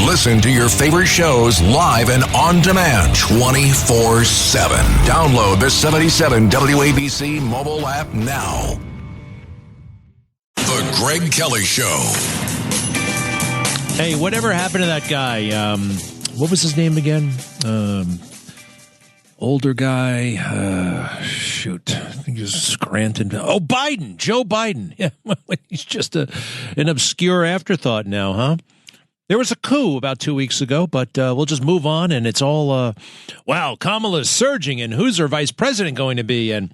Listen to your favorite shows live and on demand 24/7. Download the 77 WABC mobile app now. The Greg Kelly Show. Hey, whatever happened to that guy? What was his name again? Older guy. Shoot. I think he was Scranton. Oh, Biden. Joe Biden. Yeah, he's just an obscure afterthought now, huh? There was a coup about 2 weeks ago, but we'll just move on, and it's all, wow, Kamala's surging, and who's her vice president going to be? And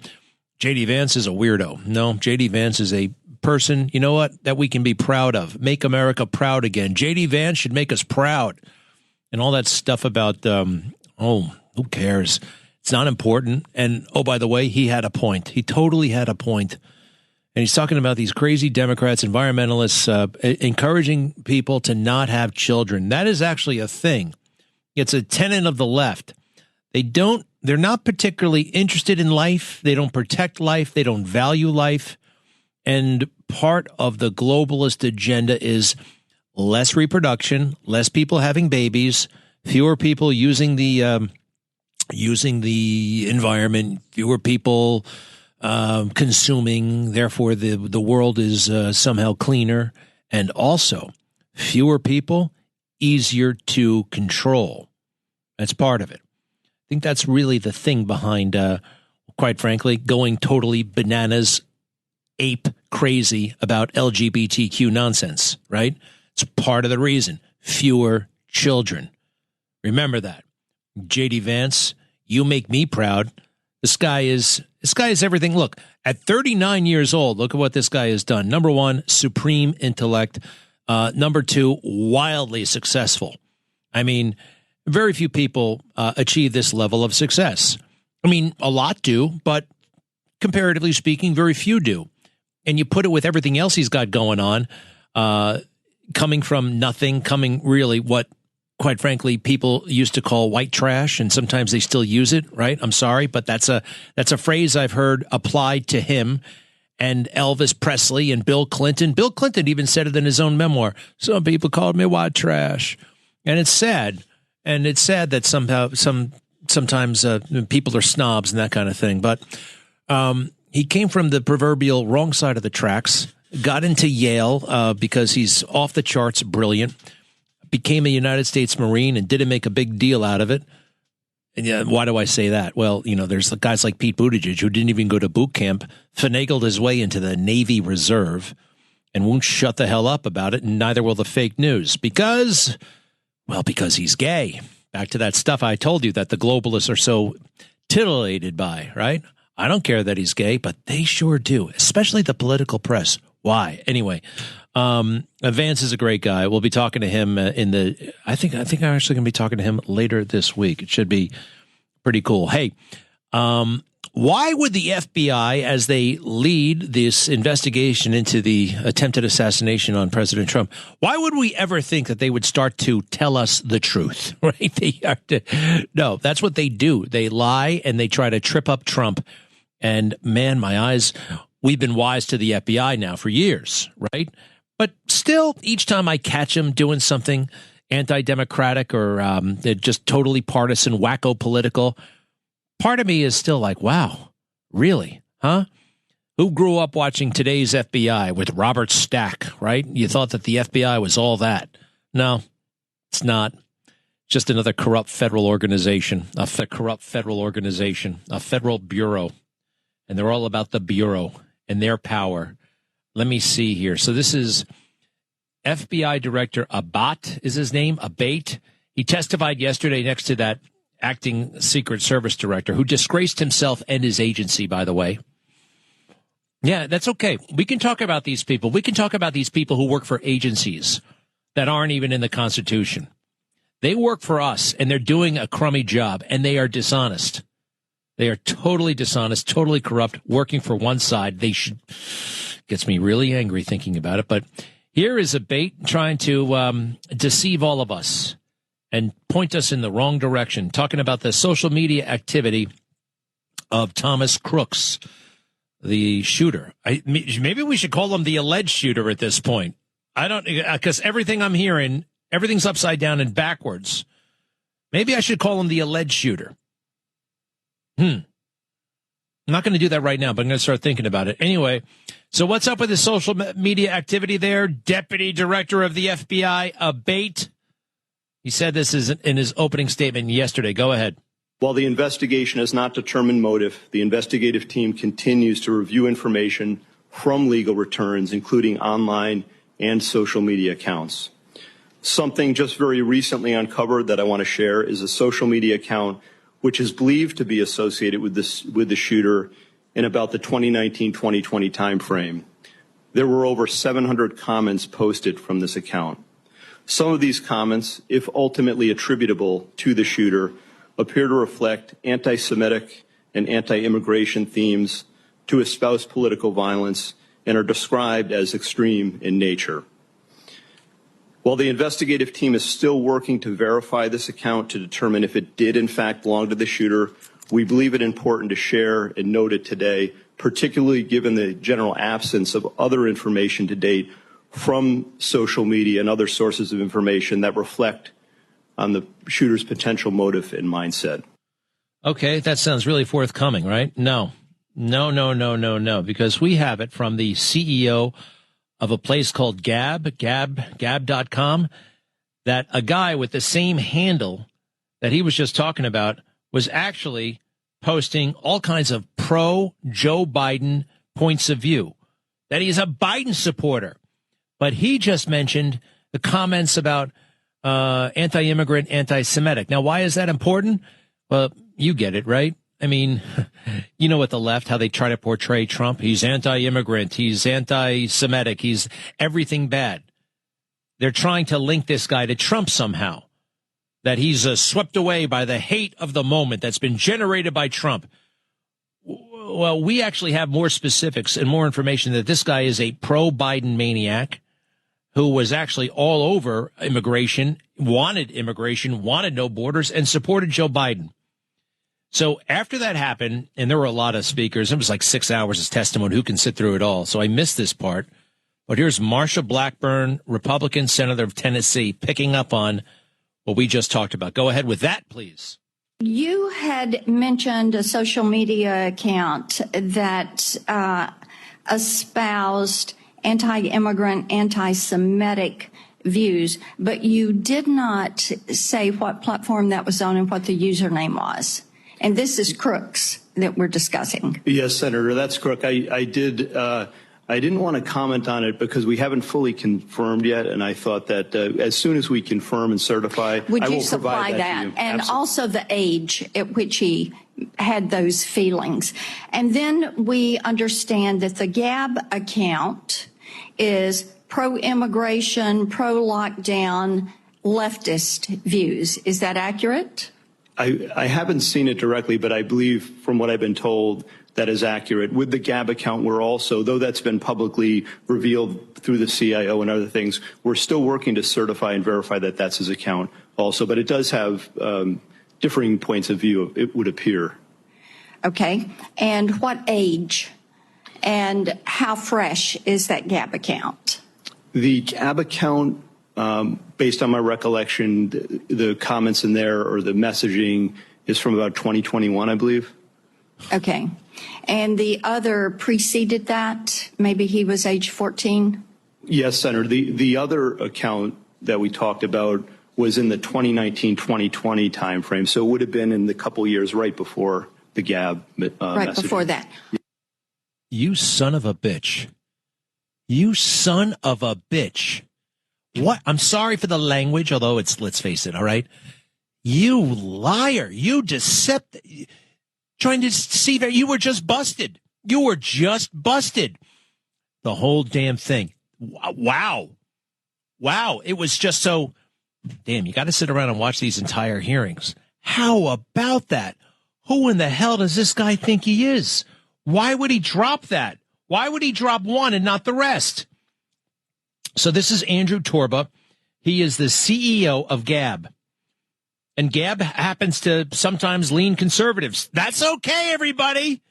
J.D. Vance is a weirdo. No, J.D. Vance is a person, you know what, that we can be proud of. Make America proud again. J.D. Vance should make us proud. And all that stuff about, who cares? It's not important. And, oh, by the way, he had a point. He totally had a point. And he's talking about these crazy Democrats, environmentalists, encouraging people to not have children. That is actually a thing. It's a tenet of the left. They're not particularly interested in life. They don't protect life. They don't value life. And part of the globalist agenda is less reproduction, less people having babies, fewer people using the environment, fewer people consuming. Therefore, the world is somehow cleaner, and also fewer people, easier to control. That's part of it. I think that's really the thing behind, quite frankly, going totally bananas, ape crazy about LGBTQ nonsense, right? It's part of the reason. Fewer children. Remember that. J.D. Vance, you make me proud. This guy is everything. Look, at 39 years old, look at what this guy has done. Number one, supreme intellect. Number two, wildly successful. I mean, very few people achieve this level of success. I mean, a lot do, but comparatively speaking, very few do. And you put it with everything else he's got going on, coming from nothing, coming really what, quite frankly, people used to call white trash, and sometimes they still use it, right? I'm sorry, but that's a phrase I've heard applied to him and Elvis Presley and Bill Clinton. Bill Clinton even said it in his own memoir. Some people called me white trash. And it's sad. And it's sad that sometimes people are snobs and that kind of thing. But he came from the proverbial wrong side of the tracks, got into Yale because he's off the charts brilliant, became a United States Marine and didn't make a big deal out of it. And yeah, why do I say that? Well, you know, there's guys like Pete Buttigieg who didn't even go to boot camp, finagled his way into the Navy Reserve and won't shut the hell up about it, and neither will the fake news. Because he's gay. Back to that stuff I told you that the globalists are so titillated by, right? I don't care that he's gay, but they sure do, especially the political press. Why? Anyway, Vance is a great guy. We'll be talking to him I think I'm actually going to be talking to him later this week. It should be pretty cool. Hey, why would the FBI, as they lead this investigation into the attempted assassination on President Trump, why would we ever think that they would start to tell us the truth, right? No, that's what they do. They lie and they try to trip up Trump. And man, my eyes, we've been wise to the FBI now for years, right? But still, each time I catch them doing something anti-democratic or just totally partisan, wacko political, part of me is still like, wow, really? Huh? Who grew up watching Today's FBI with Robert Stack, right? You thought that the FBI was all that. No, it's not. Just another corrupt federal organization, a federal bureau. And they're all about the bureau and their power. Let me see here. So this is FBI Director Abbott is his name, Abate. He testified yesterday next to that acting Secret Service director who disgraced himself and his agency, by the way. Yeah, that's okay. We can talk about these people. We can talk about these people who work for agencies that aren't even in the Constitution. They work for us, and they're doing a crummy job, and they are dishonest. They are totally dishonest, totally corrupt, working for one side. Gets me really angry thinking about it. But here is Abate trying to deceive all of us and point us in the wrong direction, talking about the social media activity of Thomas Crooks, the shooter. Maybe we should call him the alleged shooter at this point. I don't, because everything I'm hearing Everything's upside down and backwards. Maybe I should call him the alleged shooter. I'm not going to do that right now, but I'm going to start thinking about it. Anyway, so what's up with the social media activity there? Deputy Director of the FBI, Abate. He said this is in his opening statement yesterday. Go ahead. While the investigation has not determined motive, the investigative team continues to review information from legal returns, including online and social media accounts. Something just very recently uncovered that I want to share is a social media account which is believed to be associated with the shooter in about the 2019-2020 timeframe. There were over 700 comments posted from this account. Some of these comments, if ultimately attributable to the shooter, appear to reflect anti-Semitic and anti-immigration themes, to espouse political violence, and are described as extreme in nature. While the investigative team is still working to verify this account to determine if it did in fact belong to the shooter, we believe it important to share and note it today, particularly given the general absence of other information to date from social media and other sources of information that reflect on the shooter's potential motive and mindset. Okay, that sounds really forthcoming, right? No, because we have it from the CEO of a place called Gab.com, that a guy with the same handle that he was just talking about was actually posting all kinds of pro-Joe Biden points of view, that he's a Biden supporter. But he just mentioned the comments about anti-immigrant, anti-Semitic. Now, why is that important? Well, you get it, right? I mean, you know, at the left, how they try to portray Trump. He's anti-immigrant. He's anti-Semitic. He's everything bad. They're trying to link this guy to Trump somehow, that he's swept away by the hate of the moment that's been generated by Trump. Well, we actually have more specifics and more information that this guy is a pro-Biden maniac who was actually all over immigration, wanted no borders, and supported Joe Biden. So after that happened, and there were a lot of speakers, it was like 6 hours of testimony. Who can sit through it all? So I missed this part. But here's Marsha Blackburn, Republican senator of Tennessee, picking up on what we just talked about. Go ahead with that, please. You had mentioned a social media account that espoused anti-immigrant, anti-Semitic views, but you did not say what platform that was on and what the username was. And this is Crooks that we're discussing. Yes, Senator, that's correct. I didn't want to comment on it because we haven't fully confirmed yet, and I thought that as soon as we confirm and certify, would I will you supply provide that? to you. And Absolutely. also the age at which he had those feelings. And then we understand that the Gab account is pro-immigration, pro-lockdown, leftist views. Is that accurate? I haven't seen it directly, but I believe from what I've been told, that is accurate. With the Gab account, we're also, though that's been publicly revealed through the CIO and other things, we're still working to certify and verify that that's his account also. But it does have differing points of view, it would appear. Okay. And what age and how fresh is that Gab account? The Gab account, based on my recollection, the comments in there or the messaging is from about 2021, I believe. Okay. And the other preceded that? Maybe he was age 14? Yes, Senator. The other account that we talked about was in the 2019-2020 timeframe. So it would have been in the couple years right before the Gab right messaging. before that. You son of a bitch. You son of a bitch. What? I'm sorry for the language, although it's, let's face it, all right? You liar. You deceptive. Trying to see that you were just busted. You were just busted. The whole damn thing. Wow. Wow. It was just so, damn, you got to sit around and watch these entire hearings. How about that? Who in the hell does this guy think he is? Why would he drop that? Why would he drop one and not the rest? So this is Andrew Torba. He is the CEO of Gab. And Gab happens to sometimes lean conservatives. That's okay, everybody.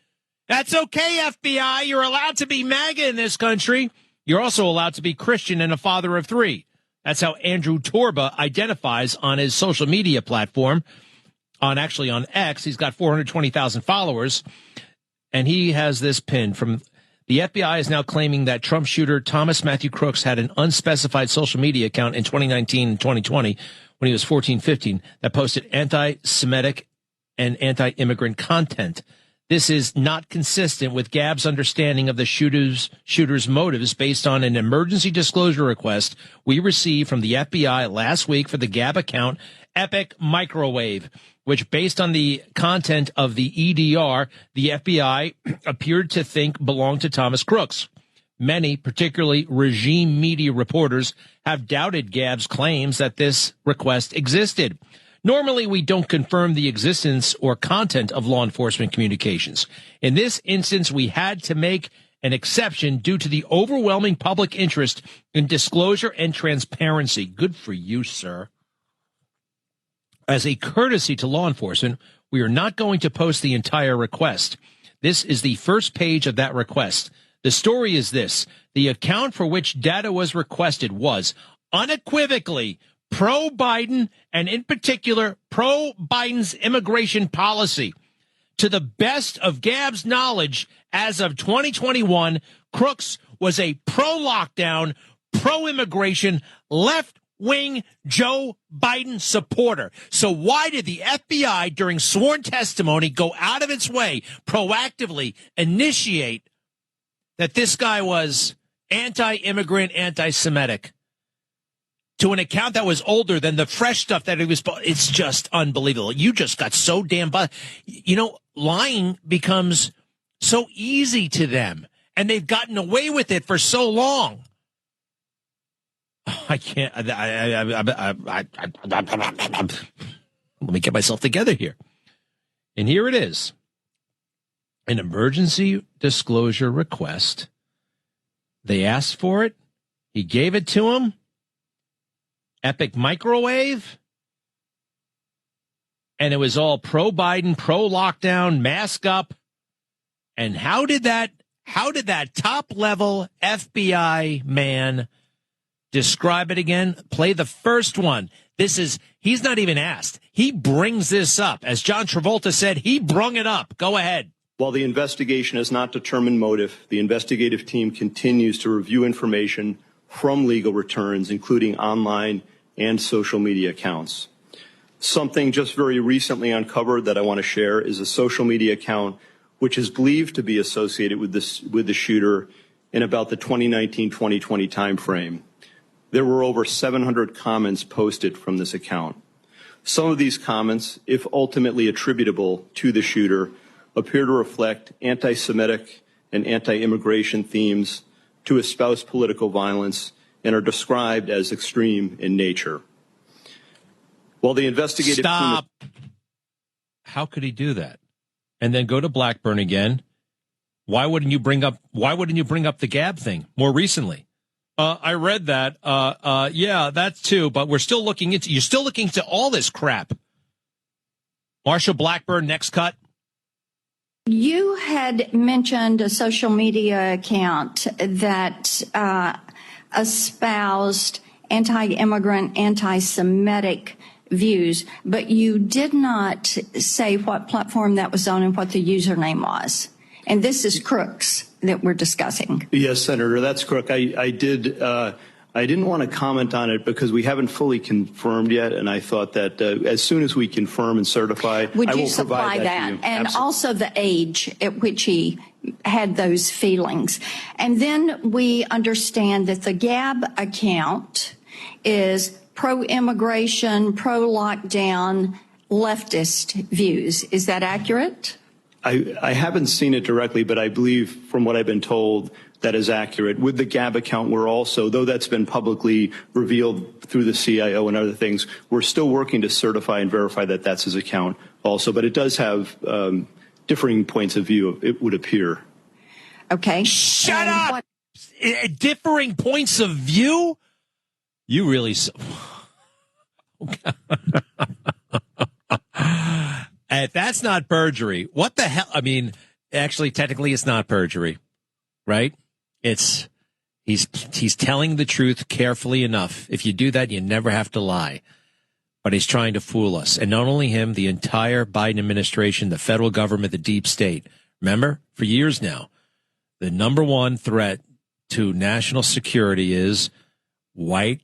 That's okay, FBI. You're allowed to be MAGA in this country. You're also allowed to be Christian and a father of three. That's how Andrew Torba identifies on his social media platform. On X, he's got 420,000 followers, and he has this pin from the FBI is now claiming that Trump shooter Thomas Matthew Crooks had an unspecified social media account in 2019 and 2020 when he was 14, 15 that posted anti-Semitic and anti-immigrant content. This is not consistent with Gab's understanding of the shooter's motives based on an emergency disclosure request we received from the FBI last week for the Gab account Epic Microwave, which, based on the content of the EDR, the FBI appeared to think belonged to Thomas Crooks. Many, particularly regime media reporters, have doubted Gab's claims that this request existed. Normally, we don't confirm the existence or content of law enforcement communications. In this instance, we had to make an exception due to the overwhelming public interest in disclosure and transparency. Good for you, sir. As a courtesy to law enforcement, we are not going to post the entire request. This is the first page of that request. The story is this. The account for which data was requested was unequivocally pro-Biden, and in particular, pro-Biden's immigration policy. To the best of Gab's knowledge, as of 2021, Crooks was a pro-lockdown, pro-immigration, left-wing Joe Biden supporter. So why did the FBI, during sworn testimony, go out of its way, proactively initiate that this guy was anti-immigrant, anti-Semitic? To an account that was older than the fresh stuff that he was. It's just unbelievable. You just got so damn, lying becomes so easy to them, and they've gotten away with it for so long. I can't. Let me get myself together here. And here it is. An emergency disclosure request. They asked for it. He gave it to him. Epic Microwave. And it was all pro-Biden, pro-lockdown, mask up. And how did that top-level FBI man describe it again? Play the first one. He's not even asked. He brings this up. As John Travolta said, he brung it up. Go ahead. While the investigation has not determined motive, the investigative team continues to review information from legal returns, including online and social media accounts. Something just very recently uncovered that I want to share is a social media account which is believed to be associated with the shooter in about the 2019-2020 timeframe. There were over 700 comments posted from this account. Some of these comments, if ultimately attributable to the shooter, appear to reflect anti-Semitic and anti-immigration themes, to espouse political violence, and are described as extreme in nature. While the investigative Stop. How could he do that? And then go to Blackburn again. Why wouldn't you bring up the Gab thing more recently? I read that. Yeah, that's too, but you're still looking into all this crap. Marsha Blackburn, next cut. You had mentioned a social media account that espoused anti-immigrant, anti-Semitic views, but you did not say what platform that was on and what the username was. And this is Crooks that we're discussing. Yes, Senator, that's correct. I didn't want to comment on it because we haven't fully confirmed yet, and I thought that as soon as we confirm and certify, would I you will supply provide that? to you. And Absolutely. also the age at which he had those feelings. And then we understand that the Gab account is pro-immigration, pro-lockdown, leftist views. Is that accurate? I haven't seen it directly, but I believe from what I've been told, that is accurate. With the Gab account, we're also, though that's been publicly revealed through the CIO and other things, we're still working to certify and verify that that's his account also. But it does have differing points of view, it would appear. Okay. Shut up! Differing points of view? You really... That's not perjury. What the hell? I mean, actually, technically, it's not perjury, right? It's He's telling the truth carefully enough. If you do that, you never have to lie. But he's trying to fool us. And not only him, the entire Biden administration, the federal government, the deep state. Remember, for years now, the number one threat to national security is white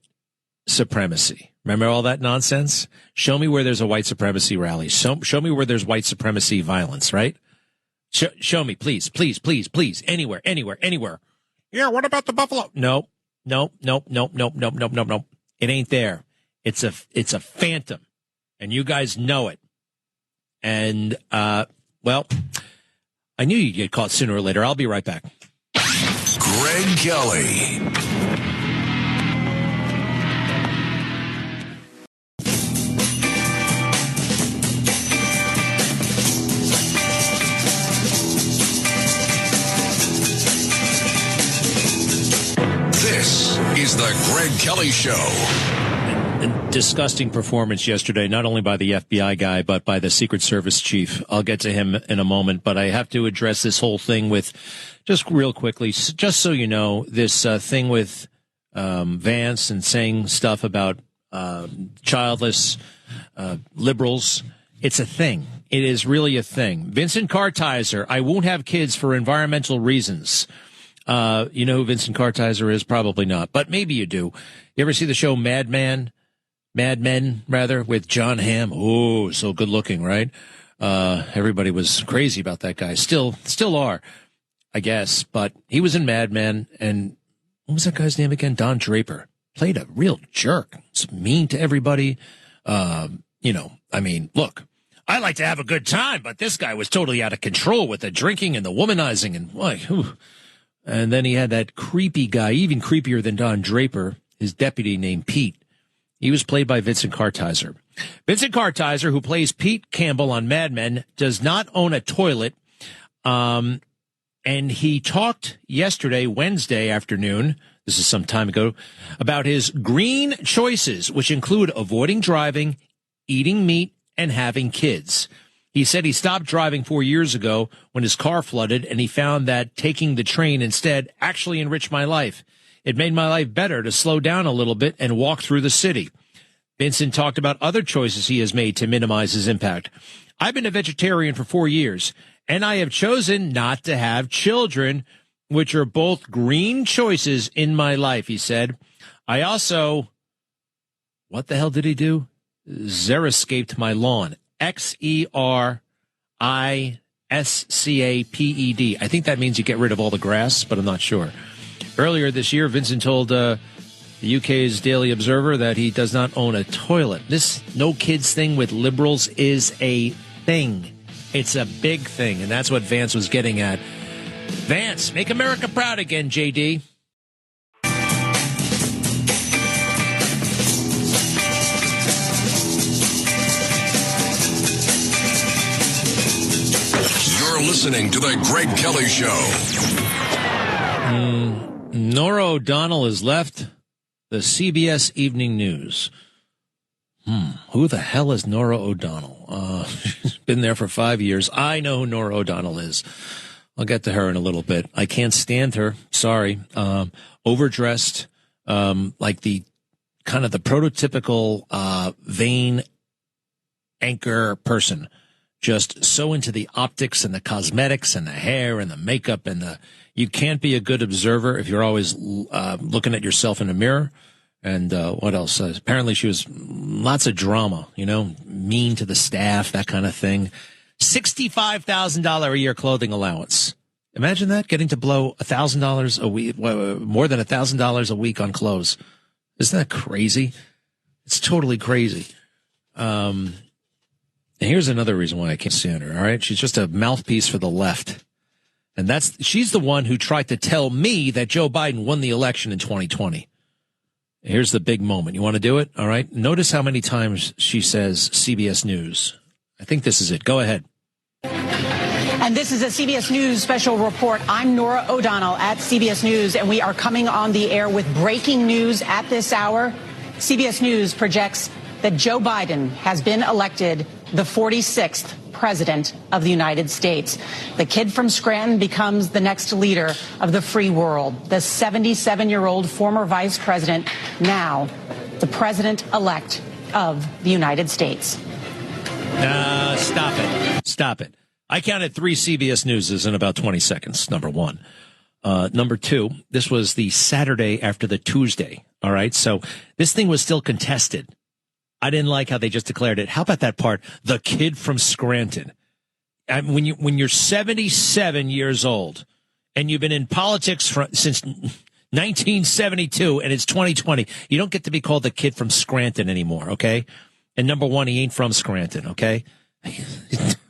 supremacy. Remember all that nonsense? Show me where there's a white supremacy rally. Show me where there's white supremacy violence, right? Show me, please, please, please, please. Anywhere. Yeah, what about the Buffalo? No. It ain't there. It's a phantom, and you guys know it. And, well, I knew you'd get caught sooner or later. I'll be right back. Greg Kelly. This is the Greg Kelly Show. A disgusting performance yesterday, not only by the FBI guy, but by the Secret Service chief. I'll get to him in a moment, but I have to address this whole thing with, just real quickly, just so you know, this thing with Vance and saying stuff about childless liberals. It's a thing. It is really a thing. Vincent Kartheiser, I won't have kids for environmental reasons. You know who Vincent Kartheiser is? Probably not, but maybe you do. You ever see the show Mad Men, with John Hamm? Oh, so good looking, right? Everybody was crazy about that guy. Still are, I guess. But he was in Mad Men, and what was that guy's name again? Don Draper. Played a real jerk. It's mean to everybody. Look, I like to have a good time, but this guy was totally out of control with the drinking and the womanizing and And then he had that creepy guy, even creepier than Don Draper, his deputy named Pete. He was played by Vincent Kartheiser. Vincent Kartheiser, who plays Pete Campbell on Mad Men, does not own a toilet. And he talked yesterday, Wednesday afternoon, this is some time ago, about his green choices, which include avoiding driving, eating meat, and having kids. He said he stopped driving 4 years ago when his car flooded, and he found that taking the train instead actually enriched my life. It made my life better to slow down a little bit and walk through the city. Vincent talked about other choices he has made to minimize his impact. I've been a vegetarian for 4 years, and I have chosen not to have children, which are both green choices in my life, he said. I also, what the hell did he do? Xeriscaped my lawn. Xeriscaped. I think that means you get rid of all the grass, but I'm not sure. Earlier this year, Vincent told the UK's Daily Observer that he does not own a toilet. This no kids thing with liberals is a thing. It's a big thing, and that's what Vance was getting at. Vance, make America proud again, JD. You're listening to the Greg Kelly Show. Norah O'Donnell has left the CBS Evening News. Who the hell is Norah O'Donnell? She's been there for 5 years. I know who Norah O'Donnell is. I'll get to her in a little bit. I can't stand her. Sorry. Overdressed, like the kind of the prototypical vain anchor person. Just so into the optics and the cosmetics and the hair and the makeup and you can't be a good observer if you're always looking at yourself in a mirror. And what else? Apparently she was lots of drama, mean to the staff, that kind of thing. $65,000 a year clothing allowance. Imagine that, getting to blow $1,000 a week, more than $1,000 a week on clothes. Isn't that crazy? It's totally crazy. And here's another reason why I can't stand her. All right. She's just a mouthpiece for the left. And she's the one who tried to tell me that Joe Biden won the election in 2020. Here's the big moment. You want to do it? All right. Notice how many times she says CBS News. I think this is it. Go ahead. And this is a CBS News special report. I'm Norah O'Donnell at CBS News, and we are coming on the air with breaking news at this hour. CBS News projects that Joe Biden has been elected the 46th president of the United States. The kid from Scranton becomes the next leader of the free world. The 77-year-old former vice president, now the president-elect of the United States. Stop it. I counted 3 CBS Newses in about 20 seconds, number one. Number two, this was the Saturday after the Tuesday. All right. So this thing was still contested. I didn't like how they just declared it. How about that part? The kid from Scranton. I mean, when you're 77 years old and you've been in politics since 1972 and it's 2020, you don't get to be called the kid from Scranton anymore. Okay. And number one, he ain't from Scranton. Okay.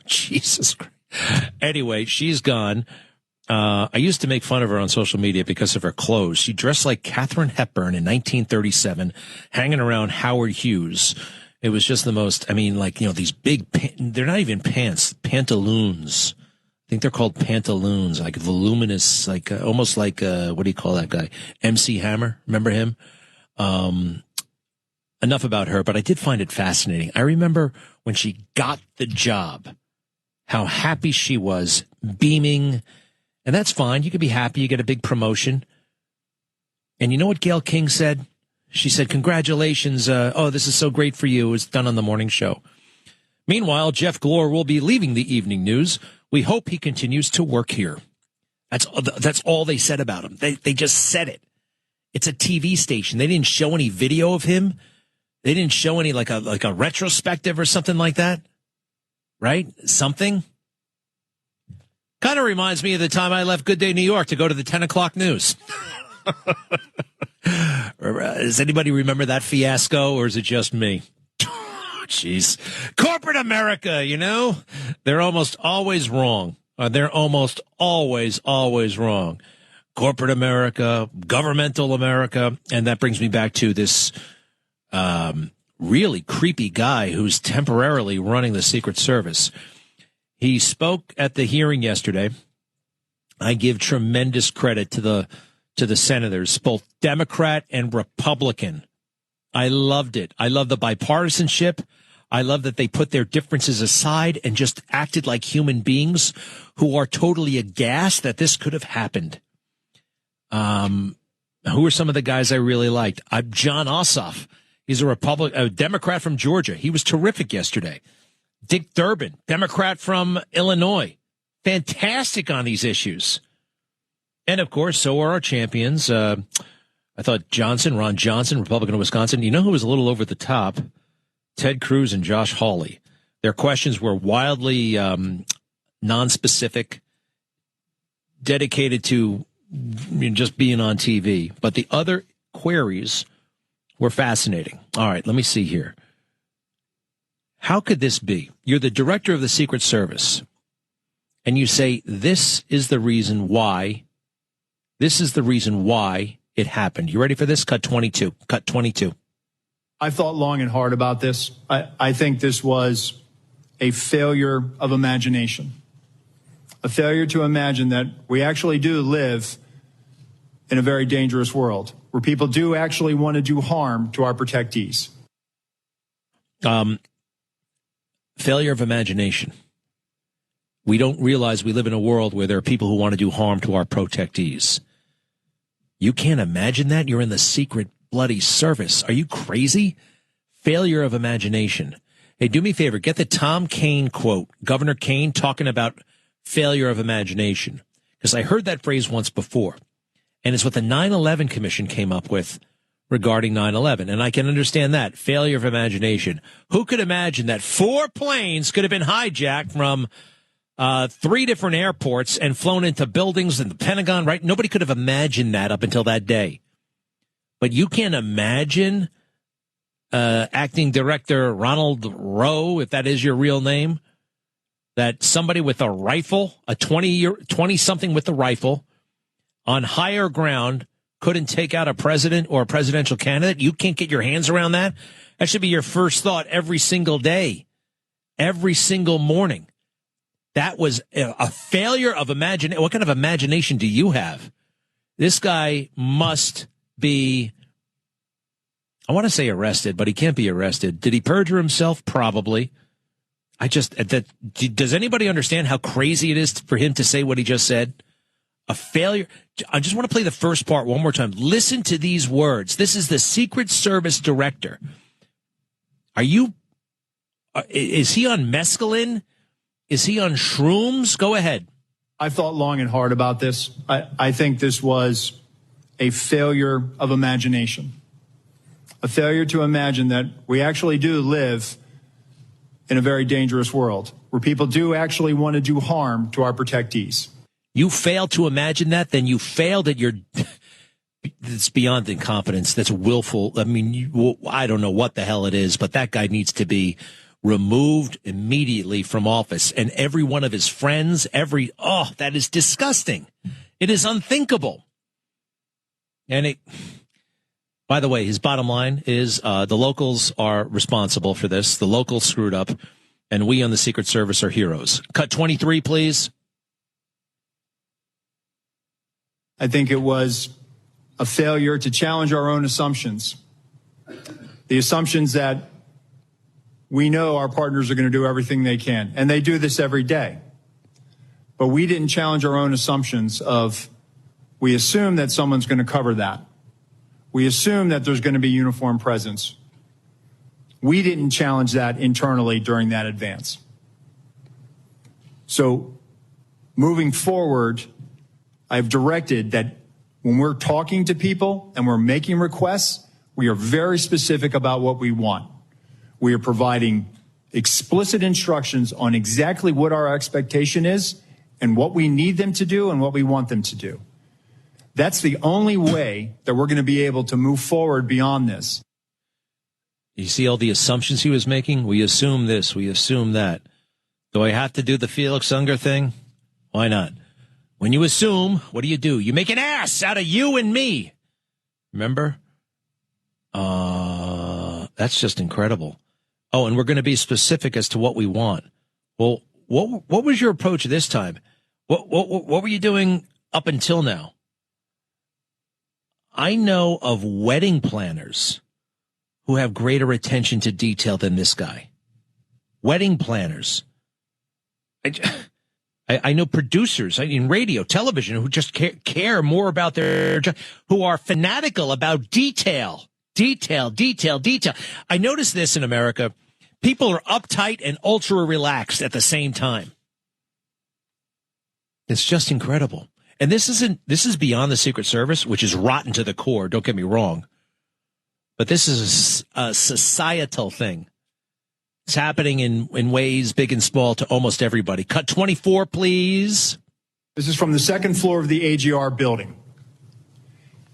Jesus Christ. Anyway, she's gone. I used to make fun of her on social media because of her clothes. She dressed like Katharine Hepburn in 1937, hanging around Howard Hughes. It was just the most, I mean, like, these big, they're not even pants, pantaloons. I think they're called pantaloons, like voluminous, like almost like, what do you call that guy? MC Hammer. Remember him? Enough about her, but I did find it fascinating. I remember when she got the job, how happy she was, beaming. And that's fine. You could be happy. You get a big promotion. And you know what Gayle King said? She said, congratulations. This is so great for you. It's done on the morning show. Meanwhile, Jeff Glor will be leaving the evening news. We hope he continues to work here. That's all they said about him. They just said it. It's a TV station. They didn't show any video of him. They didn't show any like a retrospective or something like that. Right? Something. Kind of reminds me of the time I left Good Day New York to go to the 10 o'clock news. Does anybody remember that fiasco, or is it just me? Jeez. Corporate America, they're almost always wrong. They're almost always wrong. Corporate America, governmental America. And that brings me back to this really creepy guy who's temporarily running the Secret Service. He spoke at the hearing yesterday. I give tremendous credit to the senators, both Democrat and Republican. I loved it. I love the bipartisanship. I love that they put their differences aside and just acted like human beings who are totally aghast that this could have happened. Who are some of the guys I really liked? John Ossoff. He's a Democrat from Georgia. He was terrific yesterday. Dick Durbin, Democrat from Illinois. Fantastic on these issues. And, of course, so are our champions. I thought Ron Johnson, Republican of Wisconsin. You know who was a little over the top? Ted Cruz and Josh Hawley. Their questions were wildly nonspecific, dedicated to just being on TV. But the other queries were fascinating. All right, let me see here. How could this be? You're the director of the Secret Service, and you say this is the reason why. This is the reason why it happened. You ready for this? Cut 22. Cut 22. I've thought long and hard about this. I think this was a failure of imagination, a failure to imagine that we actually do live in a very dangerous world where people do actually want to do harm to our protectees. Failure of imagination. We don't realize we live in a world where there are people who want to do harm to our protectees. You can't imagine that? You're in the secret bloody service. Are you crazy? Failure of imagination. Hey, do me a favor. Get the Tom Kean quote. Governor Kean talking about failure of imagination. Because I heard that phrase once before. And it's what the 9/11 Commission came up with regarding 9/11. And I can understand that. Failure of imagination. Who could imagine that 4 planes could have been hijacked from 3 different airports and flown into buildings in the Pentagon, right? Nobody could have imagined that up until that day. But you can't imagine acting director Ronald Rowe, if that is your real name, that somebody with a rifle, a 20-something with a rifle, on higher ground couldn't take out a president or a presidential candidate. You can't get your hands around that. That should be your first thought every single day, every single morning. That was a failure of imagination. What kind of imagination do you have? This guy must be, I want to say arrested, but he can't be arrested. Did he perjure himself? Probably. Does anybody understand how crazy it is for him to say what he just said? A failure. I just want to play the first part one more time. Listen to these words. This is the Secret Service director. Is he on mescaline? Is he on shrooms? Go ahead. I thought long and hard about this. I think this was a failure of imagination. A failure to imagine that we actually do live in a very dangerous world where people do actually want to do harm to our protectees. You failed to imagine that, then you failed at your. It's beyond incompetence. That's willful. I mean, I don't know what the hell it is, but that guy needs to be removed immediately from office. And every one of his friends, that is disgusting. It is unthinkable. And by the way, his bottom line is the locals are responsible for this. The locals screwed up, and we on the Secret Service are heroes. Cut 23, please. I think it was a failure to challenge our own assumptions. The assumptions that we know our partners are going to do everything they can, and they do this every day. But we didn't challenge our own assumptions of, we assume that someone's going to cover that. We assume that there's going to be uniform presence. We didn't challenge that internally during that advance. So moving forward, I've directed that when we're talking to people and we're making requests, we are very specific about what we want. We are providing explicit instructions on exactly what our expectation is and what we need them to do and what we want them to do. That's the only way that we're going to be able to move forward beyond this. You see all the assumptions he was making? We assume this, we assume that. Do I have to do the Felix Unger thing? Why not? When you assume, what do? You make an ass out of you and me. Remember? That's just incredible. Oh, and we're going to be specific as to what we want. Well, what was your approach this time? What were you doing up until now? I know of wedding planners who have greater attention to detail than this guy. Wedding planners. I know producers in radio, television, who just care more about their job, who are fanatical about detail. I notice this in America. People are uptight and ultra relaxed at the same time. It's just incredible. And this is beyond the Secret Service, which is rotten to the core. Don't get me wrong. But this is a societal thing. It's happening in ways big and small to almost everybody. Cut 24, please. This is from the second floor of the AGR building.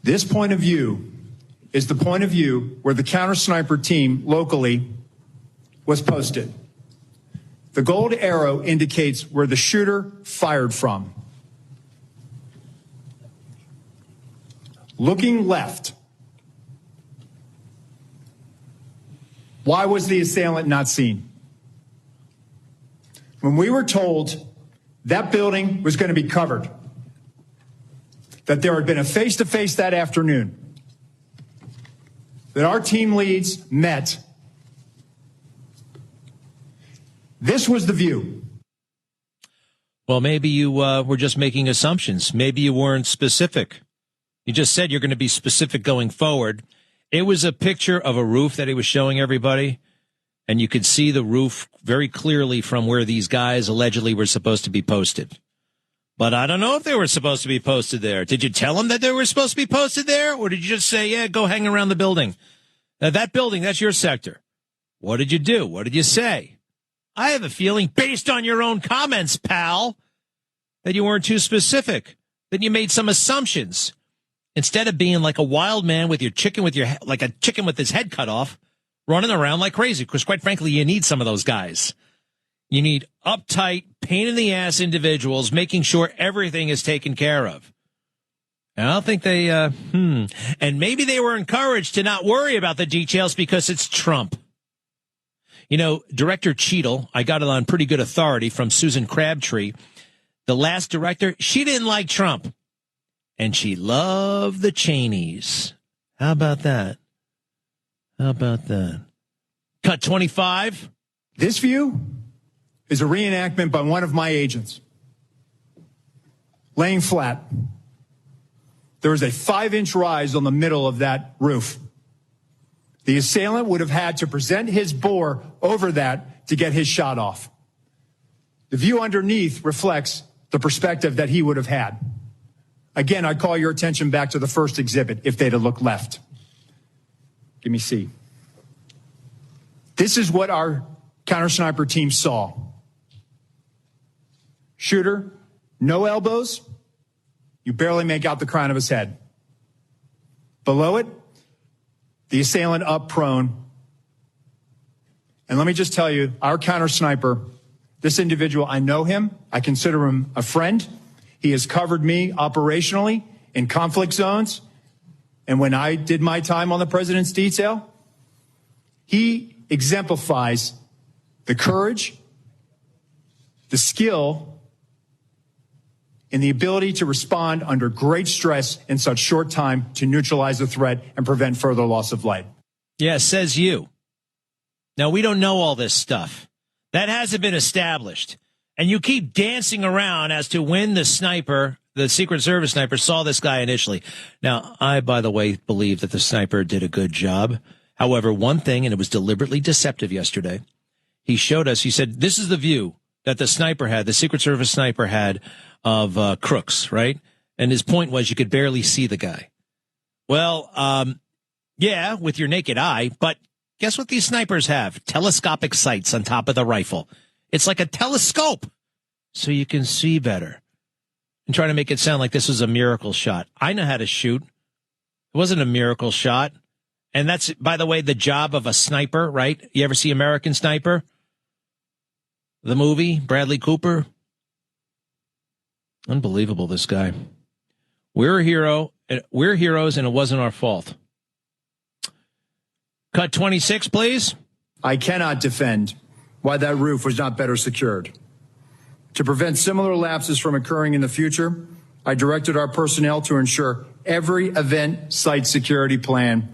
This point of view is the point of view where the counter sniper team locally was posted. The gold arrow indicates where the shooter fired from. Looking left. Why was the assailant not seen? When we were told that building was going to be covered, that there had been a face-to-face that afternoon, that our team leads met, this was the view. Well, maybe you were just making assumptions. Maybe you weren't specific. You just said you're going to be specific going forward. It was a picture of a roof that he was showing everybody, and you could see the roof very clearly from where these guys allegedly were supposed to be posted. But I don't know if they were supposed to be posted there. Did you tell them that they were supposed to be posted there, or did you just say, yeah, go hang around the building? Now, that building, that's your sector. What did you do? What did you say? I have a feeling, based on your own comments, pal, that you weren't too specific, that you made some assumptions. Instead of being like a wild man with like a chicken with his head cut off, running around like crazy. Because quite frankly, you need some of those guys. You need uptight, pain in the ass individuals making sure everything is taken care of. And I don't think they, and maybe they were encouraged to not worry about the details because it's Trump. You know, Director Cheadle, I got it on pretty good authority from Susan Crabtree. The last director, she didn't like Trump. And she loved the Cheneys. How about that? Cut 25. This view is a reenactment by one of my agents. Laying flat. There was a 5-inch rise on the middle of that roof. The assailant would have had to present his bore over that to get his shot off. The view underneath reflects the perspective that he would have had. Again, I call your attention back to the first exhibit if they'd have looked left. Give me C. This is what our counter-sniper team saw. Shooter, no elbows. You barely make out the crown of his head. Below it, the assailant up prone. And let me just tell you, our counter-sniper, this individual, I know him. I consider him a friend. He has covered me operationally in conflict zones. And when I did my time on the president's detail, he exemplifies the courage, the skill, and the ability to respond under great stress in such short time to neutralize the threat and prevent further loss of life. Yeah, says you. Now, we don't know all this stuff. That hasn't been established. And you keep dancing around as to when the sniper, the Secret Service sniper, saw this guy initially. Now, I, by the way, believe that the sniper did a good job. However, one thing, and it was deliberately deceptive yesterday, he showed us, he said, this is the view that the sniper had, the Secret Service sniper had of crooks, right? And his point was you could barely see the guy. Well, yeah, with your naked eye, but guess what these snipers have? Telescopic sights on top of the rifle. It's like a telescope, so you can see better. And trying to make it sound like this was a miracle shot. I know how to shoot. It wasn't a miracle shot. And that's, by the way, the job of a sniper, right? You ever see American Sniper? The movie, Bradley Cooper? Unbelievable, this guy. We're a hero. We're heroes, and it wasn't our fault. Cut 26, please. I cannot defend why that roof was not better secured. To prevent similar lapses from occurring in the future, I directed our personnel to ensure every event site security plan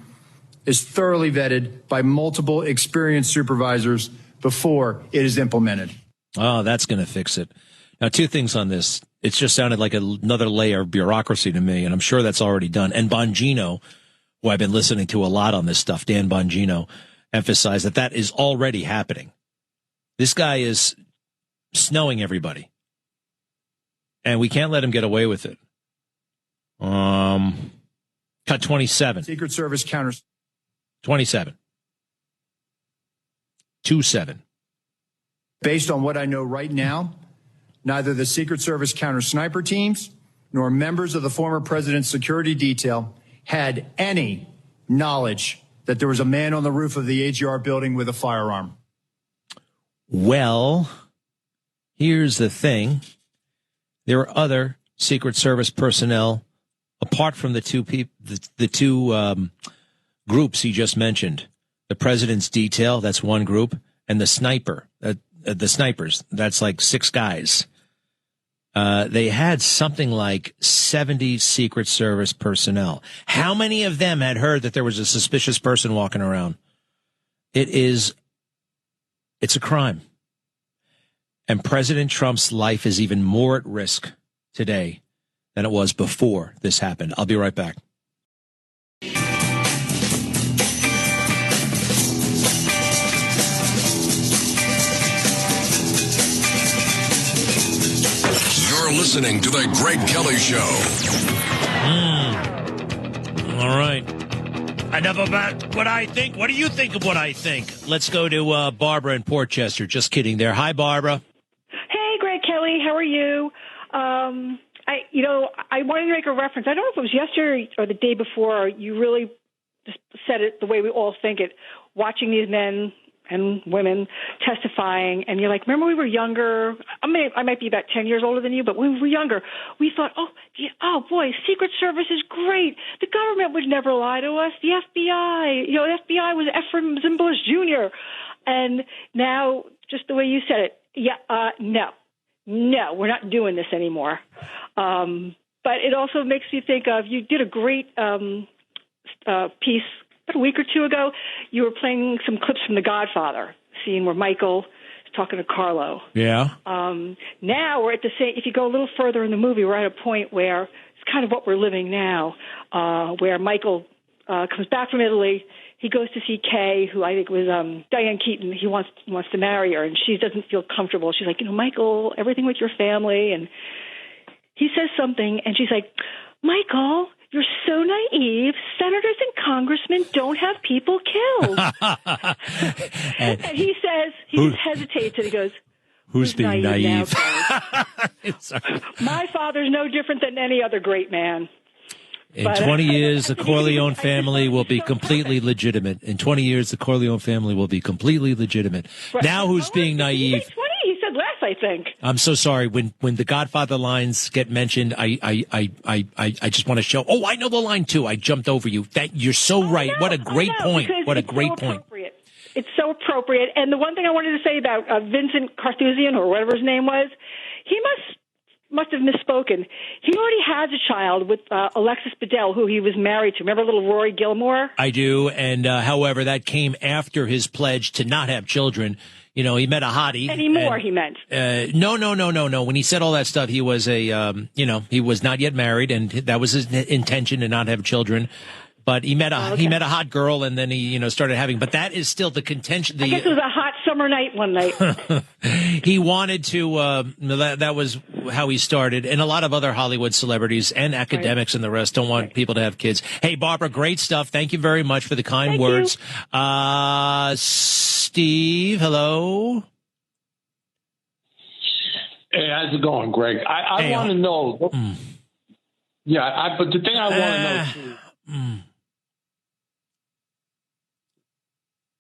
is thoroughly vetted by multiple experienced supervisors before it is implemented. Oh, that's going to fix it. Now, two things on this. It's just sounded like another layer of bureaucracy to me, and I'm sure that's already done. And Bongino, who I've been listening to a lot on this stuff, Dan Bongino, emphasized that that is already happening. This guy is snowing everybody, and we can't let him get away with it. Cut 27. Secret Service counters. 27. 27. Based on what I know right now, neither the Secret Service counter-sniper teams nor members of the former president's security detail had any knowledge that there was a man on the roof of the AGR building with a firearm. Well, here's the thing. There are other Secret Service personnel, apart from the two groups he just mentioned. The president's detail, that's one group, and the snipers, that's like 6 guys. They had something like 70 Secret Service personnel. How many of them had heard that there was a suspicious person walking around? It's a crime. And President Trump's life is even more at risk today than it was before this happened. I'll be right back. You're listening to The Greg Kelly Show. All right. Enough about what I think. What do you think of what I think? Let's go to Barbara in Port Chester. Just kidding there. Hi, Barbara. Hey, Greg Kelly. How are you? I wanted to make a reference. I don't know if it was yesterday or the day before. You really just said it the way we all think it. Watching these men and women testifying, and you're like, remember we were younger? I might be about 10 years older than you, but when we were younger, we thought, oh boy, Secret Service is great. The government would never lie to us. The FBI, the FBI was Ephraim Zimbalist Jr. And now, just the way you said it, no, we're not doing this anymore. But it also makes me think of, you did a great piece a week or two ago. You were playing some clips from The Godfather, scene where Michael talking to Carlo. Yeah. Now we're at the same. If you go a little further in the movie, we're at a point where it's kind of what we're living now, where Michael comes back from Italy. He goes to see Kay, who I think was Diane Keaton. He wants to marry her, and she doesn't feel comfortable. She's like, Michael, everything with your family. And he says something, and she's like, Michael, you're so naive. Senators and congressmen don't have people killed. And he says, he just hesitates, and he goes, Who's being naive? My father's no different than any other great man. In 20 years, the Corleone family will be completely legitimate. In 20 years, the Corleone family will be completely legitimate. Right. Now, who's being naive? 20, he said less, I think. I'm so sorry. When the Godfather lines get mentioned, I just want to show. Oh, I know the line too. I jumped over you. You're so right. What a great point. What a great point. It's so appropriate. And the one thing I wanted to say about Vincent Carthusian, or whatever his name was, he must have misspoken. He already has a child with Alexis Bledel, who he was married to. Remember little Rory Gilmore? I do. And however, that came after his pledge to not have children. He met a hottie. Anymore, he meant. No. When he said all that stuff, he was he was not yet married, and that was his intention to not have children. But he met a hot girl, and then he started having. But that is still the contention. I guess it was a hot summer night one night. He wanted to. That was how he started, and a lot of other Hollywood celebrities and academics and the rest don't want people to have kids. Hey, Barbara, great stuff. Thank you very much for the kind words. Steve, hello. Hey, how's it going, Greg? I want to know. But the thing I want to know too.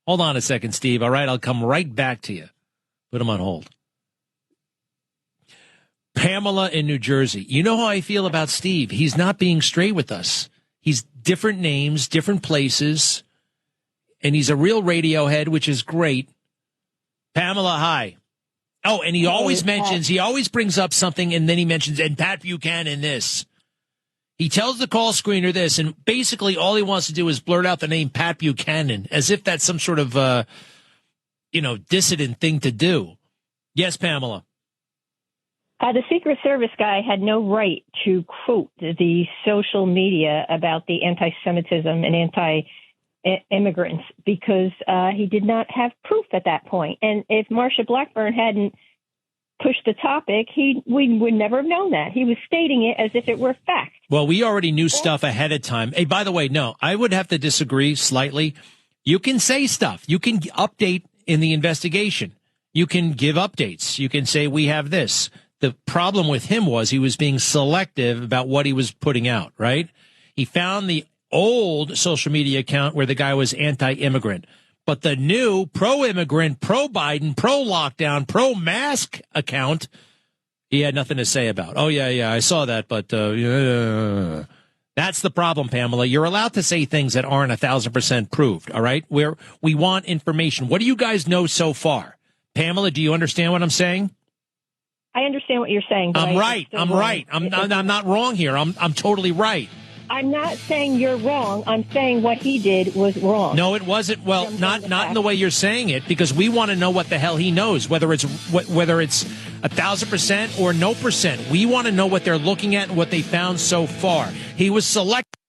Hold on a second, Steve. All right, I'll come right back to you. Put him on hold. Pamela in New Jersey. You know how I feel about Steve. He's not being straight with us. He's different names, different places, and he's a real Radiohead, which is great. Pamela, hi. Oh, and he always brings up something, and then he mentions, and Pat Buchanan this. He tells the call screener this, and basically all he wants to do is blurt out the name Pat Buchanan, as if that's some sort of, dissident thing to do. Yes, Pamela. The Secret Service guy had no right to quote the social media about the anti-Semitism and anti-immigrants because he did not have proof at that point. And if Marsha Blackburn hadn't pushed the topic, we would never have known that. He was stating it as if it were fact. Well, we already knew stuff ahead of time. Hey, by the way, no, I would have to disagree slightly. You can say stuff. You can update in the investigation. You can give updates. You can say, we have this. The problem with him was he was being selective about what he was putting out, right? He found the old social media account where the guy was anti-immigrant. But the new pro-immigrant, pro-Biden, pro-lockdown, pro-mask account, he had nothing to say about. Oh, yeah, I saw that, but that's the problem, Pamela. You're allowed to say things that aren't 1,000% proved, all right? We want information. What do you guys know so far? Pamela, do you understand what I'm saying? I understand what you're saying. I'm right. I'm not wrong here. I'm totally right. I'm not saying you're wrong. I'm saying what he did was wrong. No, it wasn't. Well, not in the way you're saying it, because we want to know what the hell he knows, whether it's 1,000% or no percent. We want to know what they're looking at and what they found so far. He was selected.